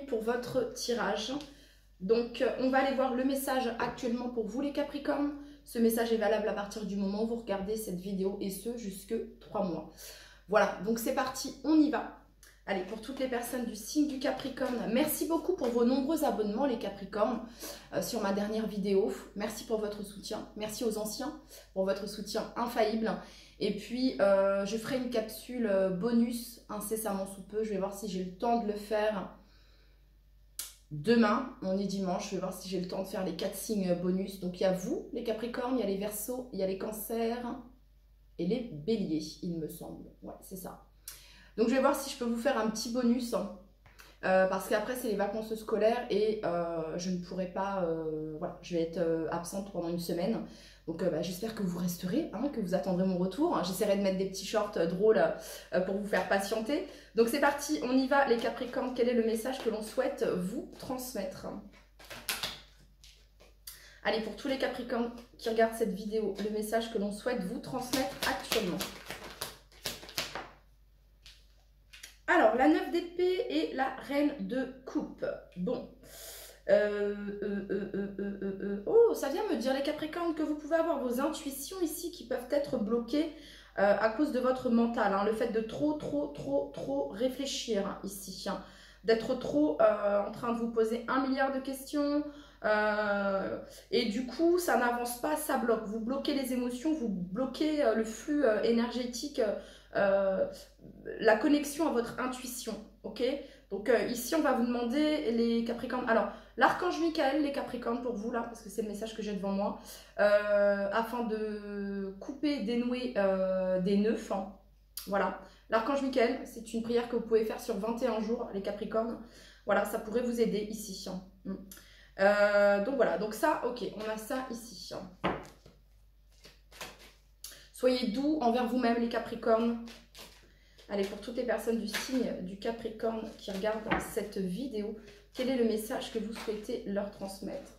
minutes pour votre tirage. Donc, on va aller voir le message actuellement pour vous les Capricornes. Ce message est valable à partir du moment où vous regardez cette vidéo et ce, jusque 3 mois. Voilà, donc c'est parti, on y va. Allez, pour toutes les personnes du signe du Capricorne, merci beaucoup pour vos nombreux abonnements les Capricornes sur ma dernière vidéo. Merci pour votre soutien. Merci aux anciens pour votre soutien infaillible. Et puis, je ferai une capsule bonus incessamment sous peu. Je vais voir si j'ai le temps de le faire demain. On est dimanche. Je vais voir si j'ai le temps de faire les 4 signes bonus. Donc, il y a vous, les Capricornes, il y a les Verseaux, il y a les Cancers et les Béliers, il me semble. Ouais, c'est ça. Donc, je vais voir si je peux vous faire un petit bonus. Parce qu'après, c'est les vacances scolaires et je ne pourrai pas... voilà, je vais être absente pendant une semaine. Donc, j'espère que vous resterez, hein, que vous attendrez mon retour. J'essaierai de mettre des petits shorts drôles pour vous faire patienter. Donc, c'est parti, on y va, les Capricornes. Quel est le message que l'on souhaite vous transmettre? Allez, pour tous les Capricornes qui regardent cette vidéo, le message que l'on souhaite vous transmettre actuellement. Alors, la 9 d'épée et la reine de coupe. Bon. Oh, ça vient me dire, les Capricornes, que vous pouvez avoir vos intuitions ici qui peuvent être bloquées à cause de votre mental. Hein, le fait de trop réfléchir hein, ici. Hein, d'être trop en train de vous poser 1 milliard de questions. Et du coup, ça n'avance pas, ça bloque. Vous bloquez les émotions, vous bloquez le flux énergétique, la connexion à votre intuition. Ok? Donc ici, on va vous demander, les Capricornes. Alors, l'archange Michael, les Capricornes, pour vous, là, parce que c'est le message que j'ai devant moi, afin de couper, dénouer des nœuds. Hein, voilà. L'archange Michael, c'est une prière que vous pouvez faire sur 21 jours, les Capricornes. Voilà, ça pourrait vous aider ici. Hein. Donc voilà, donc ça, ok, on a ça ici. Soyez doux envers vous-même, les Capricornes. Allez, pour toutes les personnes du signe du Capricorne qui regardent cette vidéo, quel est le message que vous souhaitez leur transmettre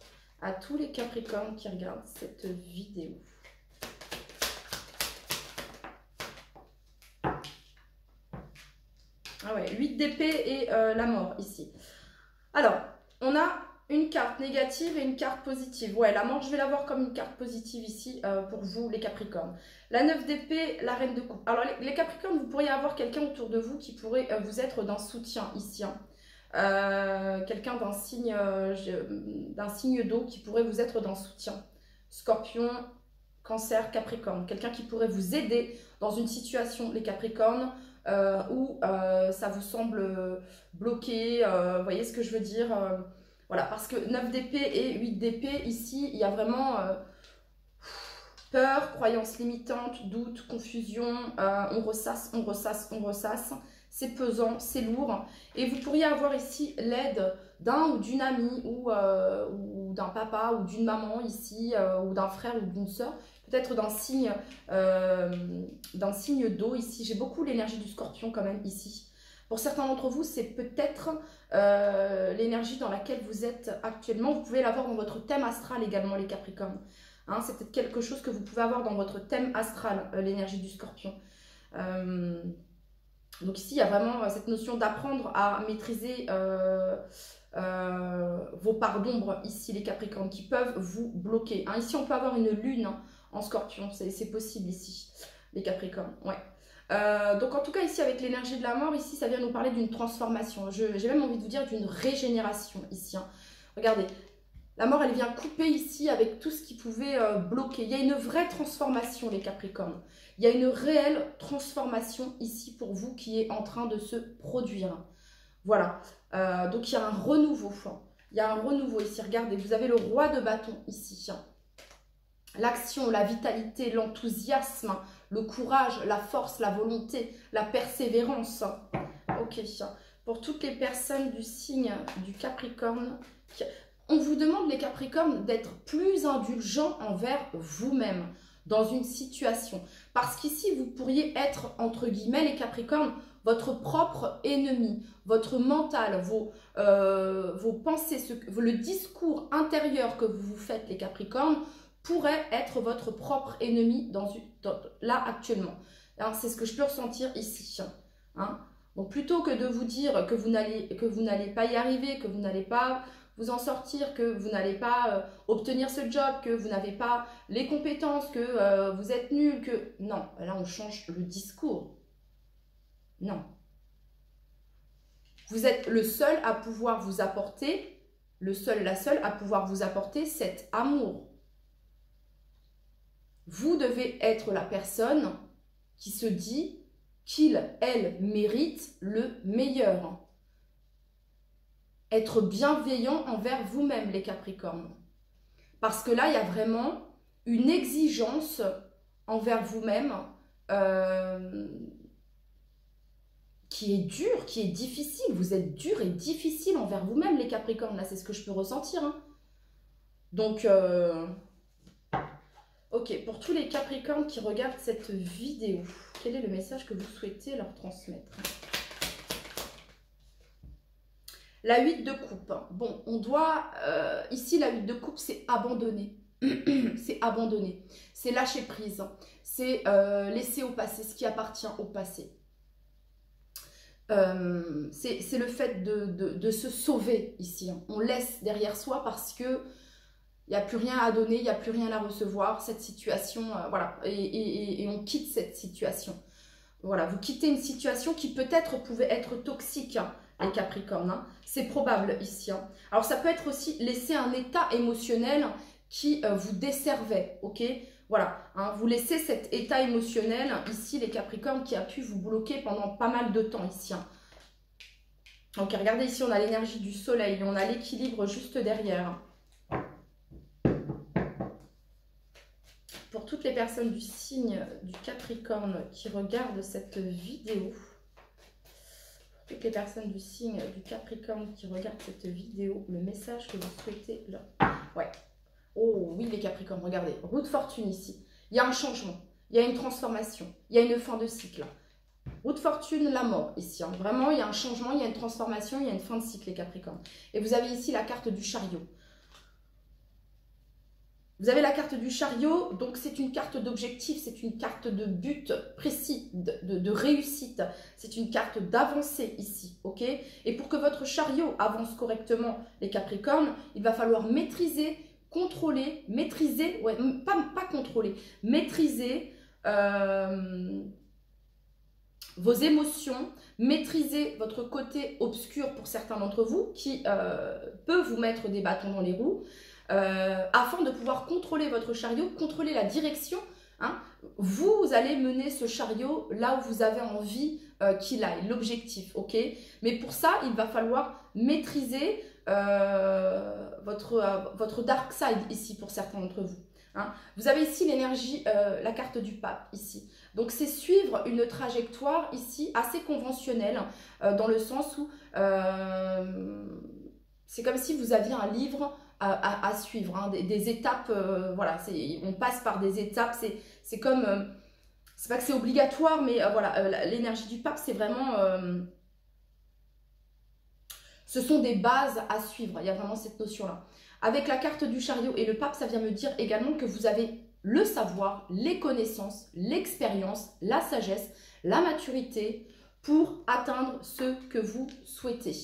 à tous les Capricornes qui regardent cette vidéo? Ah ouais, 8 d'épée et la mort ici. Alors, on a une carte négative et une carte positive. Ouais, la mort, je vais la voir comme une carte positive ici pour vous, les Capricornes. La 9 d'épée, la reine de coupe. Alors, les Capricornes, vous pourriez avoir quelqu'un autour de vous qui pourrait vous être d'un soutien ici. Hein. Quelqu'un d'un signe d'eau qui pourrait vous être d'un soutien. Scorpion, Cancer, Capricorne. Quelqu'un qui pourrait vous aider dans une situation, les Capricornes, où ça vous semble bloqué. Vous voyez ce que je veux dire? Voilà, parce que 9 d'épée et 8 d'épée, ici, il y a vraiment peur, croyances limitantes, doute, confusion. On ressasse. C'est pesant, c'est lourd. Et vous pourriez avoir ici l'aide d'un ou d'une amie ou d'un papa ou d'une maman ici, ou d'un frère ou d'une soeur. Peut-être d'un signe d'eau ici. J'ai beaucoup l'énergie du scorpion quand même ici. Pour certains d'entre vous, c'est peut-être l'énergie dans laquelle vous êtes actuellement. Vous pouvez l'avoir dans votre thème astral également, les Capricornes. Hein, c'est peut-être quelque chose que vous pouvez avoir dans votre thème astral, l'énergie du scorpion. Donc ici, il y a vraiment cette notion d'apprendre à maîtriser vos parts d'ombre, ici, les Capricornes, qui peuvent vous bloquer. Hein, ici, on peut avoir une lune hein, en scorpion, c'est possible ici, les Capricornes. Ouais. Donc en tout cas ici avec l'énergie de la mort, ici ça vient nous parler d'une transformation. J'ai même envie de vous dire d'une régénération ici. Hein. Regardez, la mort elle vient couper ici avec tout ce qui pouvait bloquer. Il y a une vraie transformation les Capricornes. Il y a une réelle transformation ici pour vous qui est en train de se produire. Voilà, donc il y a un renouveau. Il y a un renouveau ici, regardez, vous avez le roi de bâton ici. L'action, la vitalité, l'enthousiasme, le courage, la force, la volonté, la persévérance. Ok. Pour toutes les personnes du signe du Capricorne, on vous demande, les Capricornes, d'être plus indulgents envers vous-même dans une situation. Parce qu'ici, vous pourriez être, entre guillemets, les Capricornes, votre propre ennemi, votre mental, vos pensées, le discours intérieur que vous vous faites, les Capricornes, pourrait être votre propre ennemi là actuellement. Hein, c'est ce que je peux ressentir ici. Hein. Donc plutôt que de vous dire que vous n'allez pas y arriver, que vous n'allez pas vous en sortir, que vous n'allez pas obtenir ce job, que vous n'avez pas les compétences, que vous êtes nul, que... Non, là on change le discours. Non. Vous êtes le seul à pouvoir vous apporter, la seule à pouvoir vous apporter cet amour. Vous devez être la personne qui se dit qu'il, elle, mérite le meilleur. Être bienveillant envers vous-même, les Capricornes. Parce que là, il y a vraiment une exigence envers vous-même qui est dure, qui est difficile. Vous êtes dur et difficile envers vous-même, les Capricornes. Là, c'est ce que je peux ressentir. Hein. Donc, ok, pour tous les Capricornes qui regardent cette vidéo, quel est le message que vous souhaitez leur transmettre? La 8 de coupe. Bon, on doit... ici, la 8 de coupe, c'est abandonner. C'est abandonner. C'est lâcher prise. C'est laisser au passé ce qui appartient au passé. C'est le fait de se sauver ici. On laisse derrière soi parce que il n'y a plus rien à donner, il n'y a plus rien à recevoir. Cette situation, voilà. Et on quitte cette situation. Voilà, vous quittez une situation qui peut-être pouvait être toxique, hein, les Capricornes. Hein. C'est probable ici. Hein. Alors, ça peut être aussi laisser un état émotionnel qui vous desservait, ok? Voilà, hein, vous laissez cet état émotionnel, ici, les Capricornes, qui a pu vous bloquer pendant pas mal de temps, ici. Hein. Donc, regardez, ici, on a l'énergie du soleil, on a l'équilibre juste derrière. Pour toutes les personnes du signe du Capricorne qui regardent cette vidéo, toutes les personnes du signe du Capricorne qui regardent cette vidéo, le message que vous souhaitez leur... Ouais. Oh oui, les Capricornes, regardez. Roue de fortune ici. Il y a un changement, il y a une transformation, il y a une fin de cycle. Roue de fortune, la mort ici. Hein. Vraiment, il y a un changement, il y a une transformation, il y a une fin de cycle, les Capricornes. Et vous avez ici la carte du chariot. Vous avez la carte du chariot, donc c'est une carte d'objectif, c'est une carte de but précis, de réussite. C'est une carte d'avancée ici, ok? Et pour que votre chariot avance correctement, les Capricornes, il va falloir maîtriser, contrôler, maîtriser, ouais, pas contrôler, maîtriser vos émotions, maîtriser votre côté obscur pour certains d'entre vous qui peut vous mettre des bâtons dans les roues. Afin de pouvoir contrôler votre chariot, contrôler la direction, hein, vous allez mener ce chariot là où vous avez envie qu'il aille, l'objectif, ok? Mais pour ça, il va falloir maîtriser votre dark side ici pour certains d'entre vous. Hein. Vous avez ici l'énergie, la carte du pape ici. Donc c'est suivre une trajectoire ici assez conventionnelle dans le sens où c'est comme si vous aviez un livre à suivre, hein, des étapes, voilà, on passe par des étapes, c'est comme, c'est pas que c'est obligatoire, mais voilà, l'énergie du pape, c'est vraiment, ce sont des bases à suivre, il y a vraiment cette notion-là. Avec la carte du chariot et le pape, ça vient me dire également que vous avez le savoir, les connaissances, l'expérience, la sagesse, la maturité pour atteindre ce que vous souhaitez.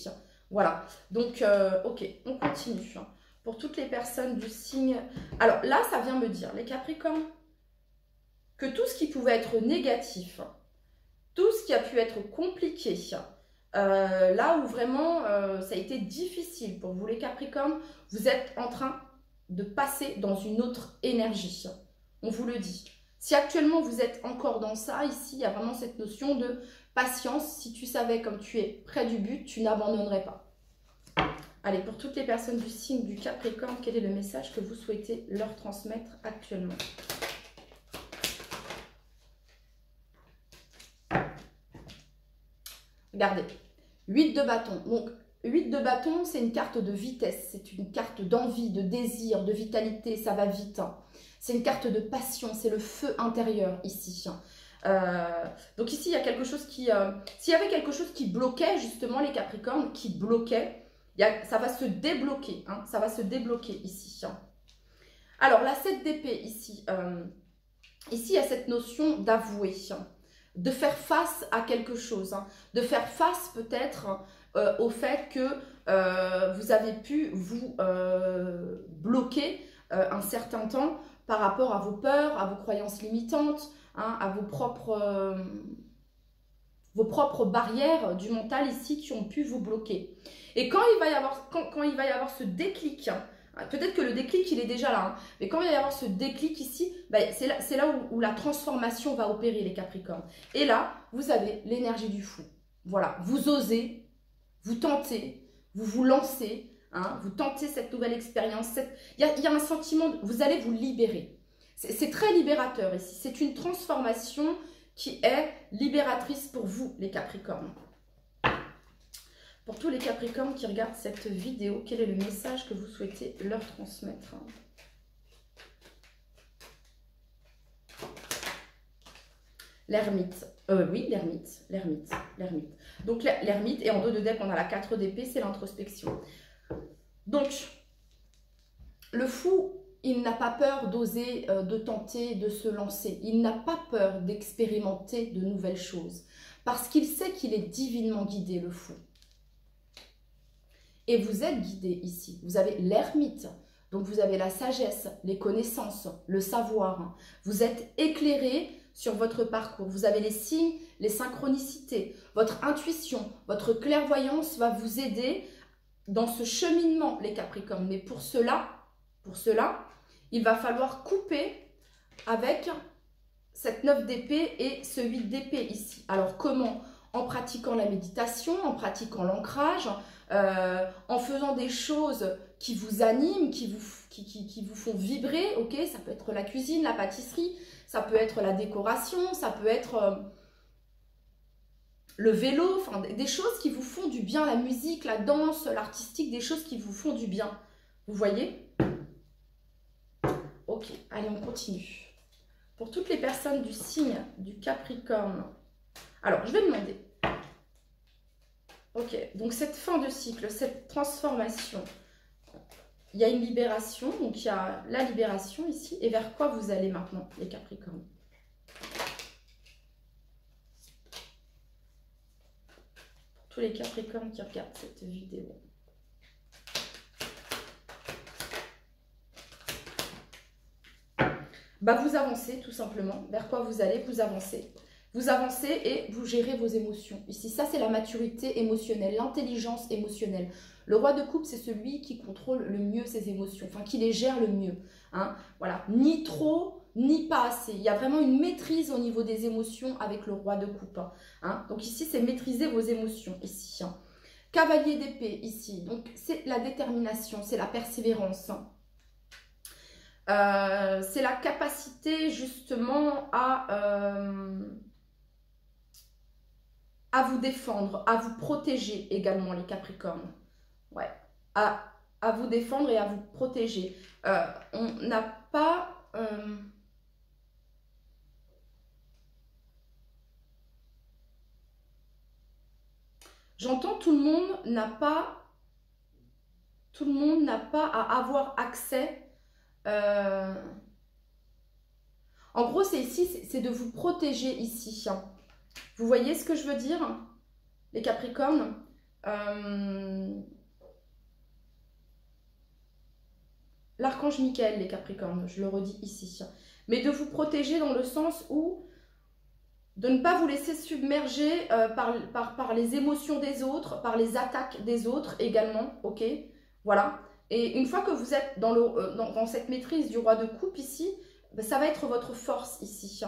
Voilà, donc, ok, on continue. Pour toutes les personnes du signe... Alors là, ça vient me dire, les Capricornes, que tout ce qui pouvait être négatif, tout ce qui a pu être compliqué, là où vraiment ça a été difficile pour vous les Capricornes, vous êtes en train de passer dans une autre énergie. On vous le dit. Si actuellement vous êtes encore dans ça, ici, il y a vraiment cette notion de patience. Si tu savais comme tu es près du but, tu n'abandonnerais pas. Allez, pour toutes les personnes du signe du Capricorne, quel est le message que vous souhaitez leur transmettre actuellement? Regardez, 8 de bâton. Donc, 8 de bâton, c'est une carte de vitesse, c'est une carte d'envie, de désir, de vitalité, ça va vite. Hein. C'est une carte de passion, c'est le feu intérieur ici. Donc ici, il y a quelque chose qui... s'il y avait quelque chose qui bloquait, justement, les Capricornes, qui bloquait, ça va se débloquer, hein, ça va se débloquer ici. Hein. Alors, la 7 d'épée ici, ici, il y a cette notion d'avouer. de faire face à quelque chose, hein, de faire face peut-être au fait que vous avez pu vous bloquer un certain temps par rapport à vos peurs, à vos croyances limitantes, hein, à vos propres barrières du mental ici qui ont pu vous bloquer. Et quand il va y avoir ce déclic, hein, peut-être que le déclic il est déjà là, hein, mais quand il va y avoir ce déclic ici, ben, c'est là où la transformation va opérer les Capricornes. Et là, vous avez l'énergie du fou. Voilà, vous osez, vous tentez, vous vous lancez, hein, vous tentez cette nouvelle expérience. Il y a un sentiment, vous allez vous libérer. C'est très libérateur ici. C'est une transformation qui est libératrice pour vous, les Capricornes. Pour tous les Capricornes qui regardent cette vidéo, quel est le message que vous souhaitez leur transmettre? L'ermite. Oui, l'ermite. Donc l'ermite, et en dos de deck, on a la 4 d'épée, c'est l'introspection. Donc, le fou, il n'a pas peur d'oser, de tenter, de se lancer. Il n'a pas peur d'expérimenter de nouvelles choses. Parce qu'il sait qu'il est divinement guidé, le fou. Et vous êtes guidé ici. Vous avez l'ermite. Donc vous avez la sagesse, les connaissances, le savoir. Vous êtes éclairé sur votre parcours. Vous avez les signes, les synchronicités. Votre intuition, votre clairvoyance va vous aider dans ce cheminement, les Capricornes. Mais pour cela, il va falloir couper avec cette 9 d'épée et ce 8 d'épée ici. Alors comment? En pratiquant la méditation, en pratiquant l'ancrage, en faisant des choses qui vous animent, qui vous font vibrer, ok? Ça peut être la cuisine, la pâtisserie, ça peut être la décoration, ça peut être le vélo, enfin des choses qui vous font du bien, la musique, la danse, l'artistique, des choses qui vous font du bien. Vous voyez? Ok, allez, on continue. Pour toutes les personnes du signe du Capricorne, alors je vais demander. Ok, donc cette fin de cycle, cette transformation, il y a une libération, donc il y a la libération ici. Et vers quoi vous allez maintenant, les Capricornes? Pour tous les Capricornes qui regardent cette vidéo. Bah, vous avancez tout simplement. Vers quoi vous allez? Vous avancez. Vous avancez et vous gérez vos émotions. Ici, ça c'est la maturité émotionnelle, l'intelligence émotionnelle. Le roi de coupe, c'est celui qui contrôle le mieux ses émotions, enfin qui les gère le mieux. Hein. Voilà, ni trop, ni pas assez. Il y a vraiment une maîtrise au niveau des émotions avec le roi de coupe. Hein. Donc ici, c'est maîtriser vos émotions. Ici, hein. Cavalier d'épée, ici. Donc c'est la détermination, c'est la persévérance. C'est la capacité justement à vous défendre, à vous protéger également, les Capricornes. Ouais, à vous défendre et à vous protéger. On n'a pas... J'entends tout le monde n'a pas à avoir accès. En gros, c'est ici, c'est de vous protéger ici. Vous voyez ce que je veux dire, les Capricornes? L'archange Michael, les Capricornes, je le redis ici. Mais de vous protéger dans le sens où de ne pas vous laisser submerger par les émotions des autres, par les attaques des autres également, ok? Voilà. Et une fois que vous êtes dans cette maîtrise du roi de coupe ici, ben, ça va être votre force ici.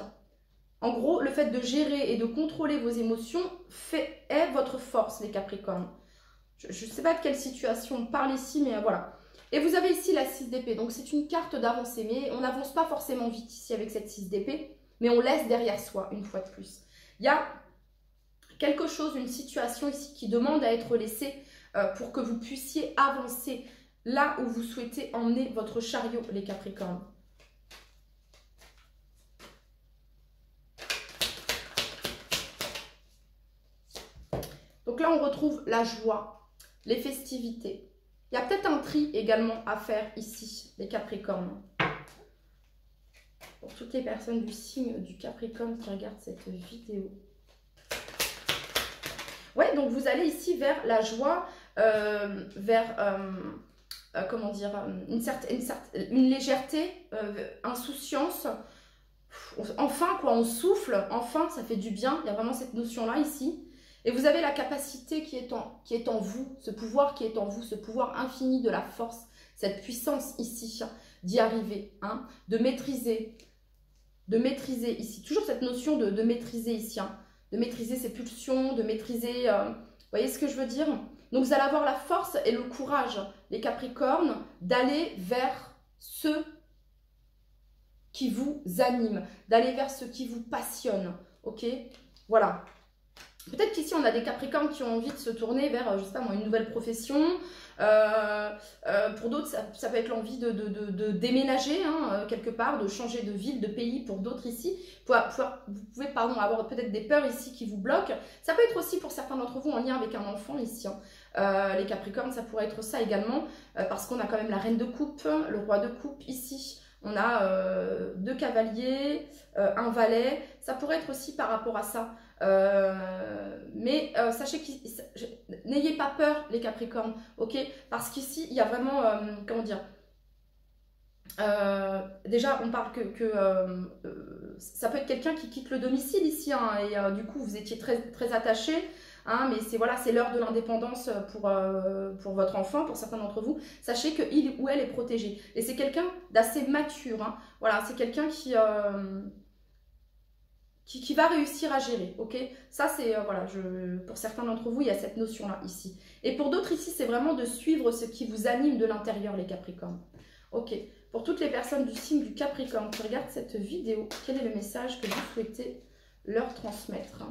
En gros, le fait de gérer et de contrôler vos émotions est votre force, les Capricornes. Je ne sais pas de quelle situation on parle ici, mais voilà. Et vous avez ici la 6 d'épée, donc c'est une carte d'avancée, mais on n'avance pas forcément vite ici avec cette 6 d'épée, mais on laisse derrière soi, une fois de plus. Il y a quelque chose, une situation ici qui demande à être laissée pour que vous puissiez avancer là où vous souhaitez emmener votre chariot, les Capricornes. Donc là, on retrouve la joie, les festivités. Il y a peut-être un tri également à faire ici, les Capricornes. pour toutes les personnes du signe du Capricorne qui regardent cette vidéo. Ouais, donc vous allez ici vers la joie, vers, comment dire, une légèreté, insouciance. Enfin, quoi, on souffle, enfin, ça fait du bien. Il y a vraiment cette notion-là ici. Et vous avez la capacité qui est en vous, ce pouvoir qui est en vous, ce pouvoir infini de la force, cette puissance ici, d'y arriver, hein, de maîtriser ici. Toujours cette notion de maîtriser ici, hein, de maîtriser ses pulsions, de maîtriser, vous voyez ce que je veux dire? Donc vous allez avoir la force et le courage, les Capricornes, d'aller vers ce qui vous anime, d'aller vers ce qui vous passionne, ok? Voilà. Peut-être qu'ici, on a des Capricornes qui ont envie de se tourner vers, je sais pas moi, une nouvelle profession. Pour d'autres, ça peut être l'envie de déménager hein, quelque part, de changer de ville, de pays. Pour d'autres ici, vous pouvez avoir peut-être des peurs ici qui vous bloquent. Ça peut être aussi pour certains d'entre vous en lien avec un enfant ici. Hein. Les Capricornes, ça pourrait être ça également, parce qu'on a quand même la reine de coupe, le roi de coupe ici. On a 2 cavaliers, un valet. Ça pourrait être aussi par rapport à ça. Mais sachez que n'ayez pas peur les Capricornes, ok? Parce qu'ici il y a vraiment, comment dire, déjà on parle que ça peut être quelqu'un qui quitte le domicile ici, hein, et du coup vous étiez très attachés, hein, mais c'est voilà, c'est l'heure de l'indépendance pour votre enfant, pour certains d'entre vous. Sachez qu'il ou elle est protégé, et c'est quelqu'un d'assez mature, hein. Voilà, c'est quelqu'un qui va réussir à gérer, ok? Ça, c'est, voilà, pour certains d'entre vous, il y a cette notion-là, ici. Et pour d'autres, ici, c'est vraiment de suivre ce qui vous anime de l'intérieur, les Capricornes. Ok. Pour toutes les personnes du signe du Capricorne qui regardent cette vidéo, quel est le message que vous souhaitez leur transmettre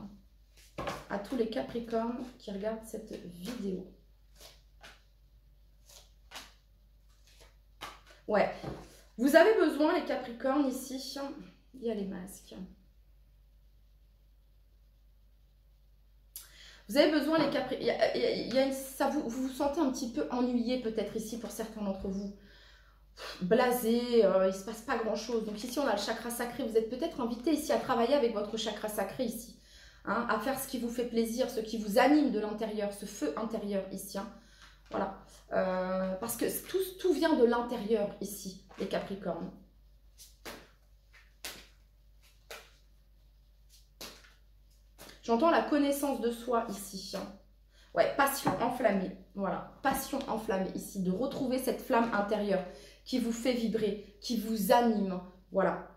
à tous les Capricornes qui regardent cette vidéo? Ouais. Vous avez besoin, les Capricornes, ici, il y a les masques. Vous avez besoin, les Capricornes, vous vous sentez un petit peu ennuyé peut-être ici pour certains d'entre vous. Blasé, il ne se passe pas grand-chose. Donc ici, on a le chakra sacré. Vous êtes peut-être invité ici à travailler avec votre chakra sacré ici. Hein, à faire ce qui vous fait plaisir, ce qui vous anime de l'intérieur, ce feu intérieur ici. Hein. Voilà. Parce que tout vient de l'intérieur ici, les Capricornes. J'entends la connaissance de soi ici. Hein. Ouais, passion enflammée. Voilà, passion enflammée ici. De retrouver cette flamme intérieure qui vous fait vibrer, qui vous anime. Voilà.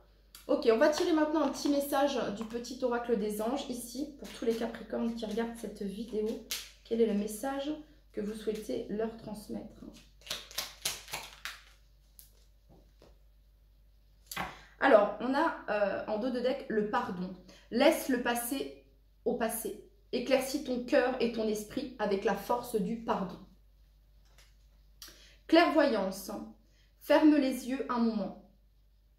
Ok, on va tirer maintenant un petit message du petit oracle des anges ici. Pour tous les Capricornes qui regardent cette vidéo. Quel est le message que vous souhaitez leur transmettre? Alors, on a en dos de deck le pardon. Laisse le passé au passé. Éclaircis ton cœur et ton esprit avec la force du pardon. Clairvoyance. Ferme les yeux un moment.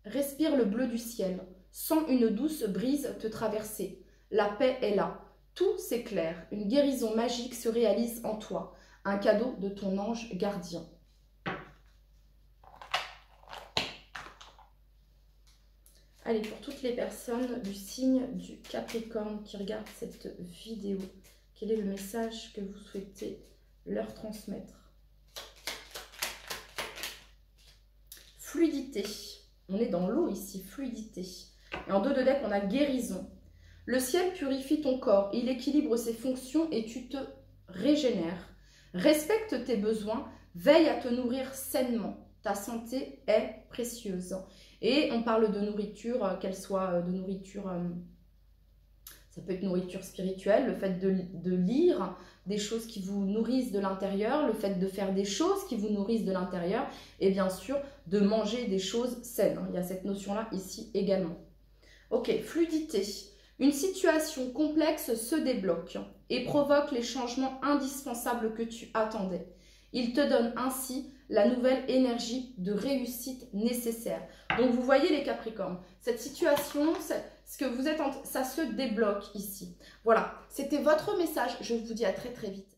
Respire le bleu du ciel. Sens une douce brise te traverser. La paix est là. Tout s'éclaire. Une guérison magique se réalise en toi. Un cadeau de ton ange gardien. Allez, pour toutes les personnes du signe du Capricorne qui regardent cette vidéo, quel est le message que vous souhaitez leur transmettre? Fluidité. On est dans l'eau ici, fluidité. Et en dos de deck, on a guérison. Le ciel purifie ton corps, il équilibre ses fonctions et tu te régénères. Respecte tes besoins, veille à te nourrir sainement. Ta santé est précieuse. Et on parle de nourriture, qu'elle soit de nourriture, ça peut être nourriture spirituelle, le fait de lire des choses qui vous nourrissent de l'intérieur, le fait de faire des choses qui vous nourrissent de l'intérieur, et bien sûr de manger des choses saines. Il y a cette notion-là ici également. Ok, fluidité. Une situation complexe se débloque et provoque les changements indispensables que tu attendais. Il te donne ainsi la nouvelle énergie de réussite nécessaire. Donc vous voyez les Capricornes, cette situation, ce que vous êtes ça se débloque ici. Voilà, c'était votre message. Je vous dis à très très vite.